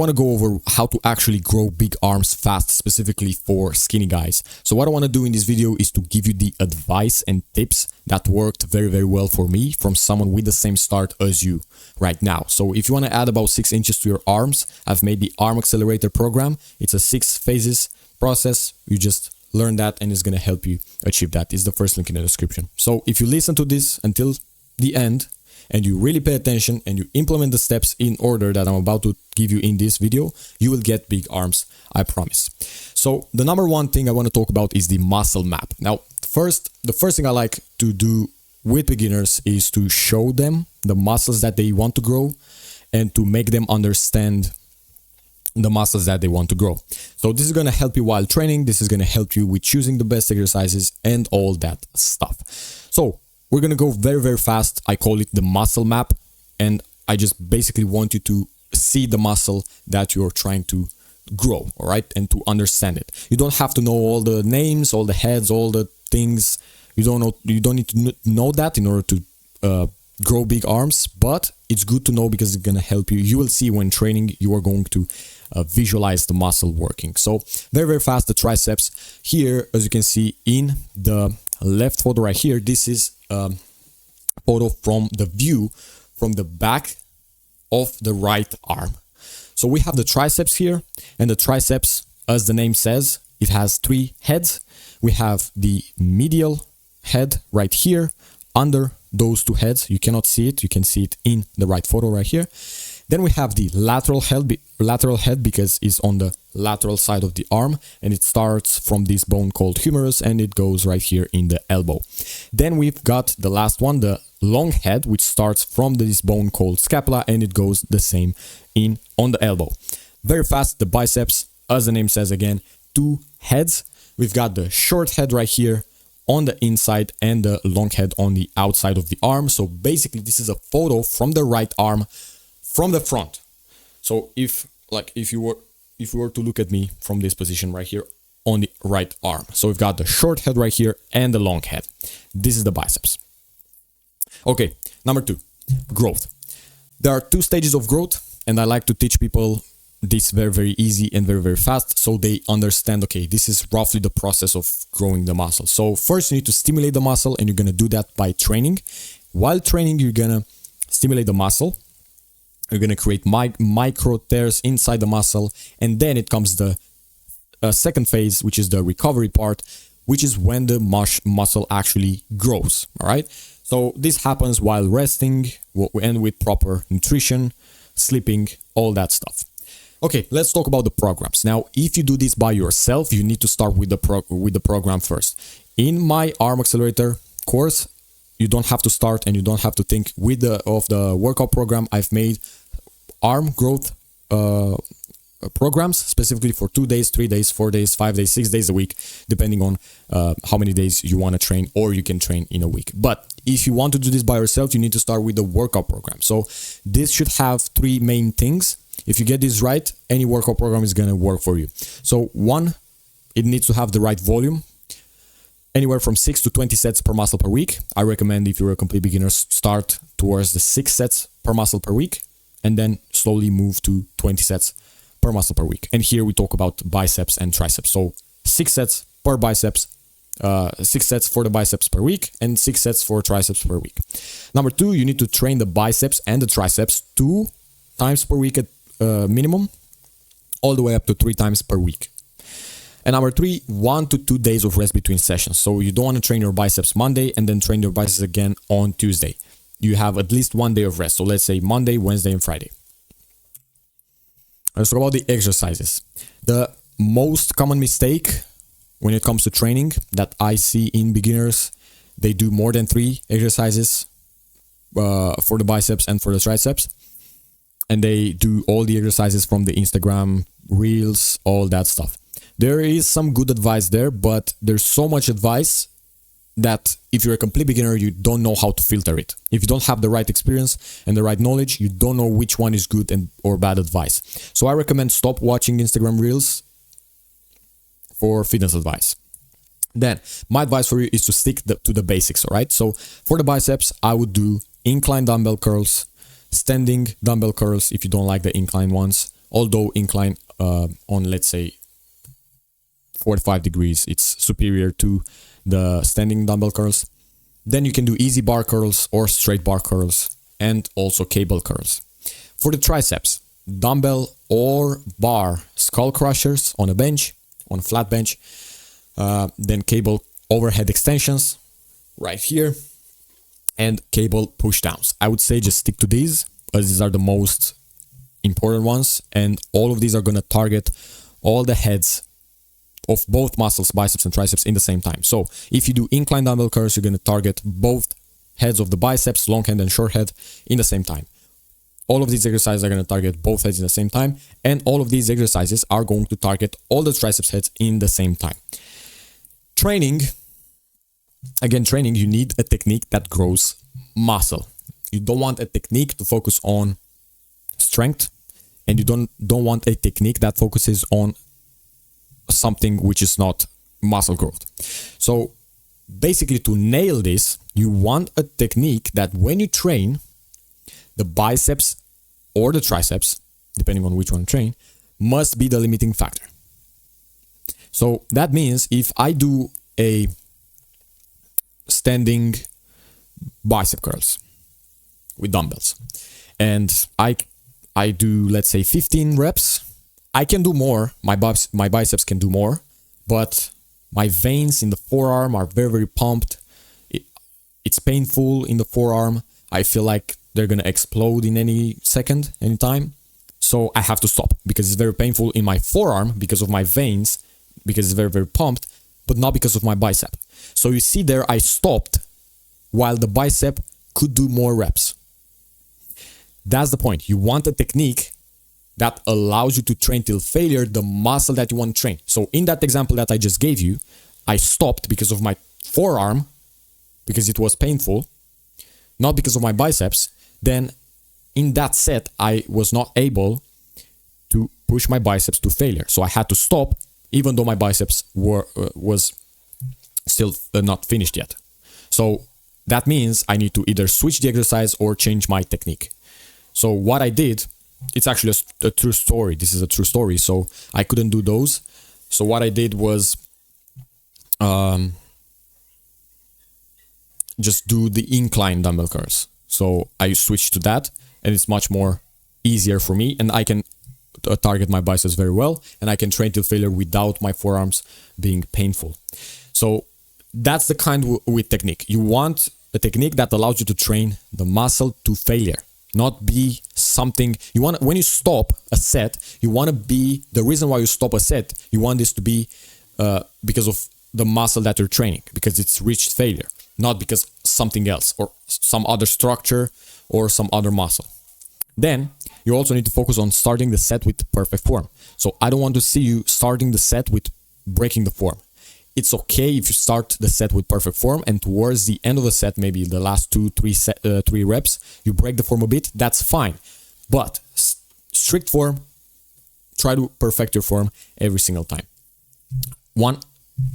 want to go over how to actually grow big arms fast, specifically for skinny guys. So what I want to do in this video is to give you the advice and tips that worked very, very well for me from someone with the same start as you right now. So if you want to add about 6 inches to your arms, I've made the Arm Accelerator program. It's a 6 phases process. You just learn that and it's going to help you achieve that. It's the first link in the description. So if you listen to this until the end, and you really pay attention and you implement the steps in order that I'm about to give you in this video, you will get big arms, I promise. So the number one thing I want to talk about is the muscle map. Now, the first thing I like to do with beginners is to show them the muscles that they want to grow and to make them understand the muscles that they want to grow. So this is going to help you while training. This is going to help you with choosing the best exercises and all that stuff. So we're going to go very, very fast. I call it the muscle map. And I just basically want you to see the muscle that you're trying to grow, all right? And to understand it. You don't have to know all the names, all the heads, all the things. You don't need to know that in order to grow big arms, but it's good to know because it's going to help you. You will see when training, you are going to visualize the muscle working. So very, very fast, the triceps. Here, as you can see in the left photo right here, this is a photo from the view from the back of the right arm. So we have the triceps here, and the triceps, as the name says, it has 3 heads. We have the medial head right here under those 2 heads. You cannot see it. You can see it in the right photo right here. Then we have the lateral head because it's on the lateral side of the arm, and it starts from this bone called humerus and it goes right here in the elbow. Then we've got the last one, the long head, which starts from this bone called scapula and it goes the same on the elbow. Very fast, the biceps, as the name says again, 2 heads. We've got the short head right here on the inside and the long head on the outside of the arm. So basically this is a photo from the right arm from the front. So if you were to look at me from this position right here on the right arm. So we've got the short head right here and the long head. This is the biceps. Okay, number 2, growth. There are 2 stages of growth, and I like to teach people this very, very easy and very, very fast so they understand, okay, this is roughly the process of growing the muscle. So first you need to stimulate the muscle, and you're going to do that by training. While training, you're going to stimulate the muscle. You're going to create micro tears inside the muscle, and then it comes the second phase, which is the recovery part, which is when the muscle actually grows, all right? So this happens while resting and with proper nutrition, sleeping, all that stuff. Okay, let's talk about the programs. Now, if you do this by yourself, you need to start with the program first. In my Arm Accelerator course, you don't have to start and you don't have to think of the workout program. I've made arm growth programs specifically for 2 days, 3 days, 4 days, 5 days, 6 days a week, depending on how many days you want to train, or you can train in a week. But if you want to do this by yourself, you need to start with the workout program. So this should have 3 main things. If you get this right, any workout program is going to work for you. So 1, it needs to have the right volume. Anywhere from 6 to 20 sets per muscle per week. I recommend, if you're a complete beginner, start towards the 6 sets per muscle per week, and then slowly move to 20 sets per muscle per week. And here we talk about biceps and triceps. So 6 sets per biceps, 6 sets for the biceps per week, and 6 sets for triceps per week. Number 2, you need to train the biceps and the triceps 2 times per week at minimum, all the way up to 3 times per week. And number 3, 1 to 2 days of rest between sessions. So you don't want to train your biceps Monday and then train your biceps again on Tuesday. You have at least 1 day of rest. So let's say Monday, Wednesday, and Friday. Let's talk about the exercises. The most common mistake when it comes to training that I see in beginners, they do more than 3 exercises for the biceps and for the triceps. And they do all the exercises from the Instagram, Reels, all that stuff. There is some good advice there, but there's so much advice that if you're a complete beginner, you don't know how to filter it. If you don't have the right experience and the right knowledge, you don't know which one is good or bad advice. So I recommend stop watching Instagram Reels for fitness advice. Then my advice for you is to stick to the basics, all right? So for the biceps, I would do incline dumbbell curls, standing dumbbell curls if you don't like the incline ones, although incline on, let's say, 45 degrees, it's superior to the standing dumbbell curls. Then you can do easy bar curls or straight bar curls, and also cable curls. For the triceps, dumbbell or bar skull crushers on a bench, on a flat bench, then cable overhead extensions right here, and cable push downs. I would say just stick to these, as these are the most important ones, and all of these are going to target all the heads of both muscles, biceps and triceps, in the same time. So if you do incline dumbbell curls, you're going to target both heads of the biceps, long head and short head, in the same time. All of these exercises are going to target both heads in the same time, and all of these exercises are going to target all the triceps heads in the same time. Training, you need a technique that grows muscle. You don't want a technique to focus on strength, and you don't want a technique that focuses on something which is not muscle growth. So basically, to nail this, you want a technique that when you train, the biceps or the triceps, depending on which one you train, must be the limiting factor. So that means if I do a standing bicep curls with dumbbells and I do, let's say, 15 reps, I can do more. My biceps can do more, but my veins in the forearm are very, very pumped. It's painful in the forearm. I feel like they're going to explode in any second, anytime. So I have to stop because it's very painful in my forearm because of my veins, because it's very, very pumped, but not because of my bicep. So you see there, I stopped while the bicep could do more reps. That's the point. You want a technique that allows you to train till failure the muscle that you want to train. So in that example that I just gave you, I stopped because of my forearm, because it was painful, not because of my biceps. Then in that set, I was not able to push my biceps to failure. So I had to stop, even though my biceps was still not finished yet. So that means I need to either switch the exercise or change my technique. So what I did, it's actually a true story. This is a true story. So I couldn't do those. So what I did was just do the incline dumbbell curls. So I switched to that, and it's much more easier for me, and I can target my biceps very well, and I can train till failure without my forearms being painful. So that's the kind with technique. You want a technique that allows you to train the muscle to failure. Not be something you want. When you stop a set, you want to be the reason why you stop a set. You want this to be because of the muscle that you're training, because it's reached failure, not because something else or some other structure or some other muscle. Then you also need to focus on starting the set with perfect form. So I don't want to see you starting the set with breaking the form. It's okay if you start the set with perfect form and towards the end of the set, maybe the last 3 reps, you break the form a bit, that's fine. But strict form, try to perfect your form every single time.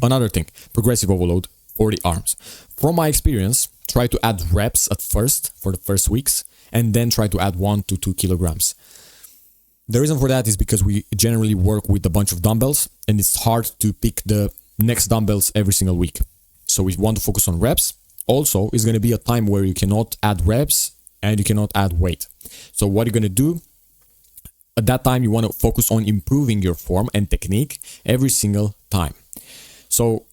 Another thing, progressive overload for the arms. From my experience, try to add reps at first for the first weeks, and then try to add 1 to 2 kilograms. The reason for that is because we generally work with a bunch of dumbbells, and it's hard to pick the next dumbbells every single week. So we want to focus on reps. Also, it's going to be a time where you cannot add reps and you cannot add weight. So what you're going to do at that time, you want to focus on improving your form and technique every single time. So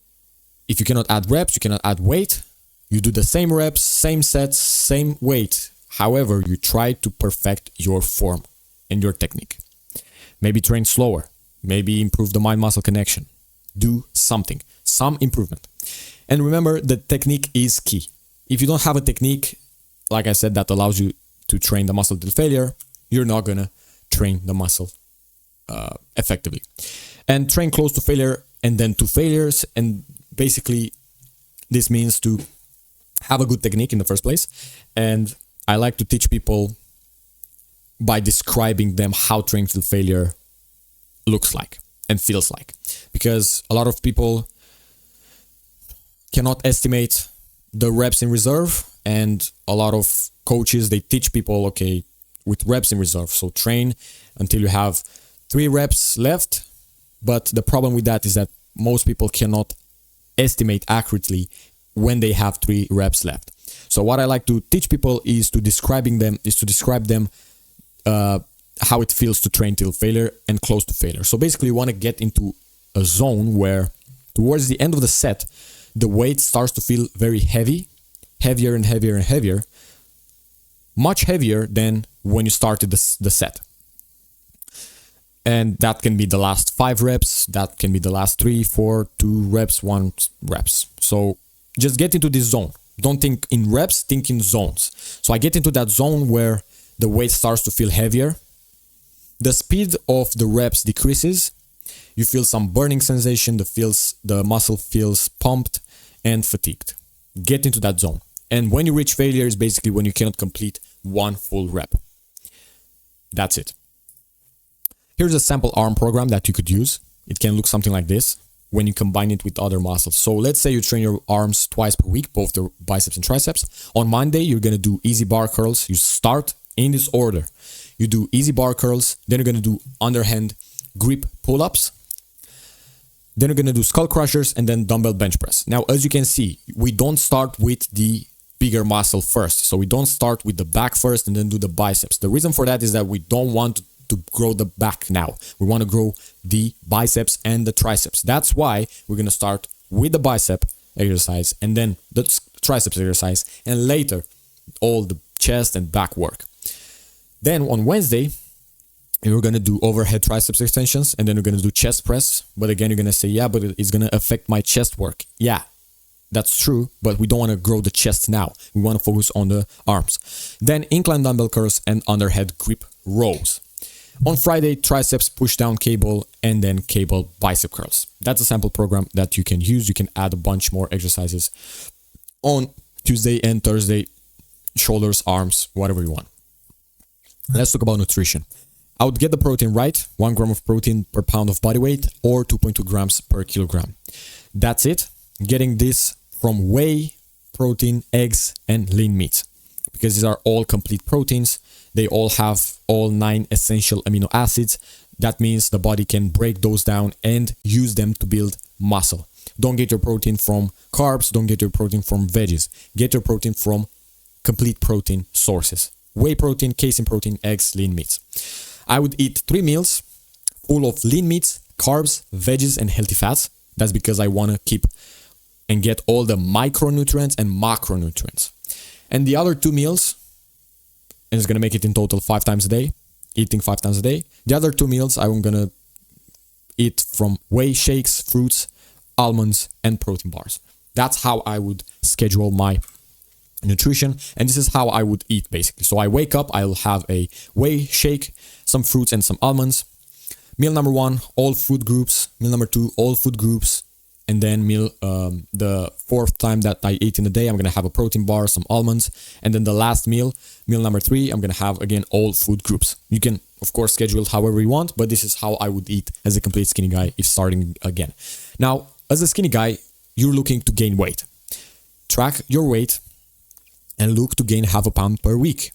if you cannot add reps, you cannot add weight, you do the same reps, same sets, same weight. However, you try to perfect your form and your technique. Maybe train slower, maybe improve the mind-muscle connection. Do something, some improvement. And remember, the technique is key. If you don't have a technique, like I said, that allows you to train the muscle to failure, you're not going to train the muscle effectively. And train close to failure and then to failures. And basically, this means to have a good technique in the first place. And I like to teach people by describing them how training till failure looks like and feels like. Because a lot of people cannot estimate the reps in reserve, and a lot of coaches, they teach people, okay, with reps in reserve. So train until you have 3 reps left. But the problem with that is that most people cannot estimate accurately when they have 3 reps left. So what I like to teach people is to describe them how it feels to train till failure and close to failure. So basically you want to get into a zone where towards the end of the set, the weight starts to feel very heavy, heavier and heavier and heavier, much heavier than when you started the set. And that can be the last 5 reps, that can be the last 3, 4, 2 reps, 1 reps. So just get into this zone. Don't think in reps, think in zones. So I get into that zone where the weight starts to feel heavier. The speed of the reps decreases. You feel some burning sensation, the muscle feels pumped and fatigued. Get into that zone. And when you reach failure is basically when you cannot complete 1 full rep. That's it. Here's a sample arm program that you could use. It can look something like this when you combine it with other muscles. So let's say you train your arms twice per week, both the biceps and triceps. On Monday, you're going to do easy bar curls. You start in this order. You do easy bar curls, then you're going to do underhand grip pull-ups. Then you're going to do skull crushers and then dumbbell bench press. Now, as you can see, we don't start with the bigger muscle first. So we don't start with the back first and then do the biceps. The reason for that is that we don't want to grow the back now. We want to grow the biceps and the triceps. That's why we're going to start with the bicep exercise and then the triceps exercise and later all the chest and back work. Then on Wednesday, you're going to do overhead triceps extensions and then you're going to do chest press. But again, you're going to say, yeah, but it's going to affect my chest work. Yeah, that's true, but we don't want to grow the chest now. We want to focus on the arms. Then incline dumbbell curls and underhead grip rows. On Friday, triceps push down cable and then cable bicep curls. That's a sample program that you can use. You can add a bunch more exercises on Tuesday and Thursday, shoulders, arms, whatever you want. Let's talk about nutrition. I would get the protein right, 1 gram of protein per pound of body weight or 2.2 grams per kilogram. That's it. Getting this from whey, protein, eggs, and lean meat. Because these are all complete proteins. They all have all 9 essential amino acids. That means the body can break those down and use them to build muscle. Don't get your protein from carbs. Don't get your protein from veggies. Get your protein from complete protein sources. Whey protein, casein protein, eggs, lean meats. I would eat 3 meals full of lean meats, carbs, veggies, and healthy fats. That's because I want to keep and get all the micronutrients and macronutrients. And the other 2 meals, and it's going to make it in total 5 times a day, eating 5 times a day. The other 2 meals, I'm going to eat from whey shakes, fruits, almonds, and protein bars. That's how I would schedule my nutrition, and this is how I would eat basically. So I wake up, I'll have a whey shake, some fruits and some almonds. Meal number 1, all food groups. Meal number 2, all food groups. And then the 4th time that I eat in the day, I'm going to have a protein bar, some almonds. And then the last meal number 3, I'm going to have again all food groups. You can of course schedule it however you want, but this is how I would eat as a complete skinny guy if starting again. Now, as a skinny guy, you're looking to gain weight. Track your weight and look to gain half a pound per week.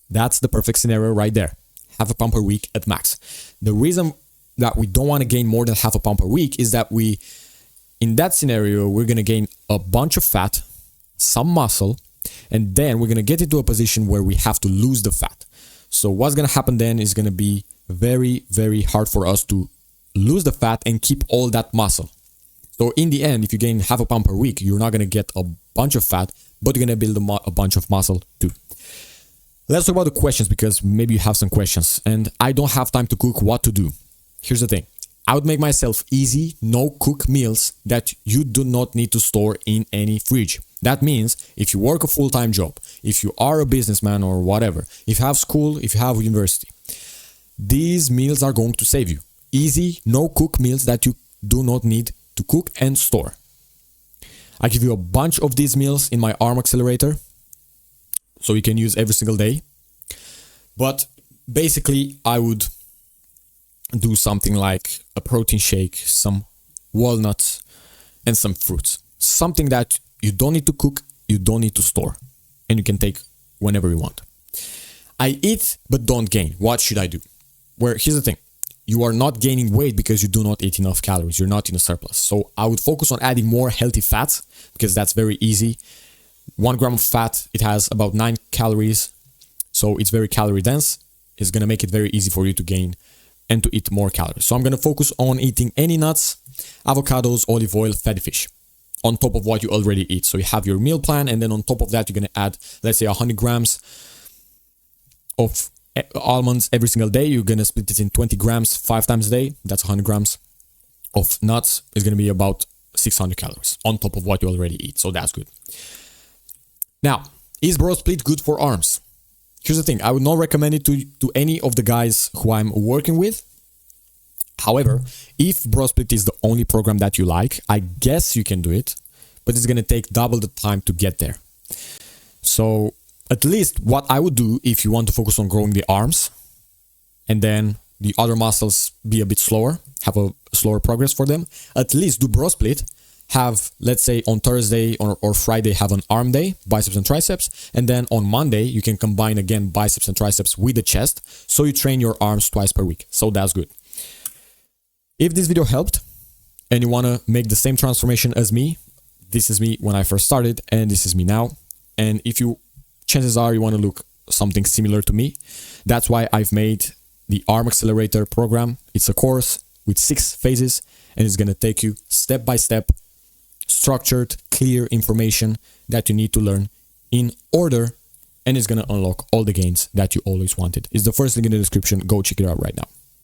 That's the perfect scenario right there. Half a pound per week at max. The reason that we don't want to gain more than half a pound per week is that in that scenario, we're going to gain a bunch of fat, some muscle, and then we're going to get into a position where we have to lose the fat. So what's going to happen then is going to be very, very hard for us to lose the fat and keep all that muscle. So in the end, if you gain half a pound per week, you're not going to get a bunch of fat, but you're going to build a bunch of muscle too. Let's talk about the questions because maybe you have some questions and I don't have time to cook what to do. Here's the thing. I would make myself easy, no-cook meals that you do not need to store in any fridge. That means if you work a full-time job, if you are a businessman or whatever, if you have school, if you have university, these meals are going to save you. Easy, no-cook meals that you do not need to cook and store. I give you a bunch of these meals in my arm accelerator, so you can use every single day. But basically, I would do something like a protein shake, some walnuts, and some fruits. Something that you don't need to cook, you don't need to store, and you can take whenever you want. I eat but don't gain. What should I do? where here's the thing. You are not gaining weight because you do not eat enough calories. You're not in a surplus. So I would focus on adding more healthy fats because that's very easy. 1 gram of fat, it has about 9 calories. So it's very calorie dense. It's going to make it very easy for you to gain and to eat more calories. So I'm going to focus on eating any nuts, avocados, olive oil, fatty fish on top of what you already eat. So you have your meal plan, and then on top of that, you're going to add, let's say 100 grams of almonds every single day. You're going to split it in 20 grams 5 times a day. That's 100 grams of nuts. Is going to be about 600 calories on top of what you already eat. So that's good. Now, is Bro Split good for arms? Here's the thing. I would not recommend it to any of the guys who I'm working with. However, if Bro Split is the only program that you like, I guess you can do it, but it's going to take double the time to get there. So at least what I would do if you want to focus on growing the arms and then the other muscles be a bit slower, have a slower progress for them, at least do Bro Split, have, let's say on Thursday or Friday, have an arm day, biceps and triceps, and then on Monday, you can combine again biceps and triceps with the chest, so you train your arms twice per week. So that's good. If this video helped and you want to make the same transformation as me, this is me when I first started and this is me now. And if you, chances are you want to look something similar to me, that's why I've made the Arm Accelerator program. It's a course with 6 phases and it's going to take you step by step, structured, clear information that you need to learn in order, and it's going to unlock all the gains that you always wanted. It's the first link in the description. Go check it out right now.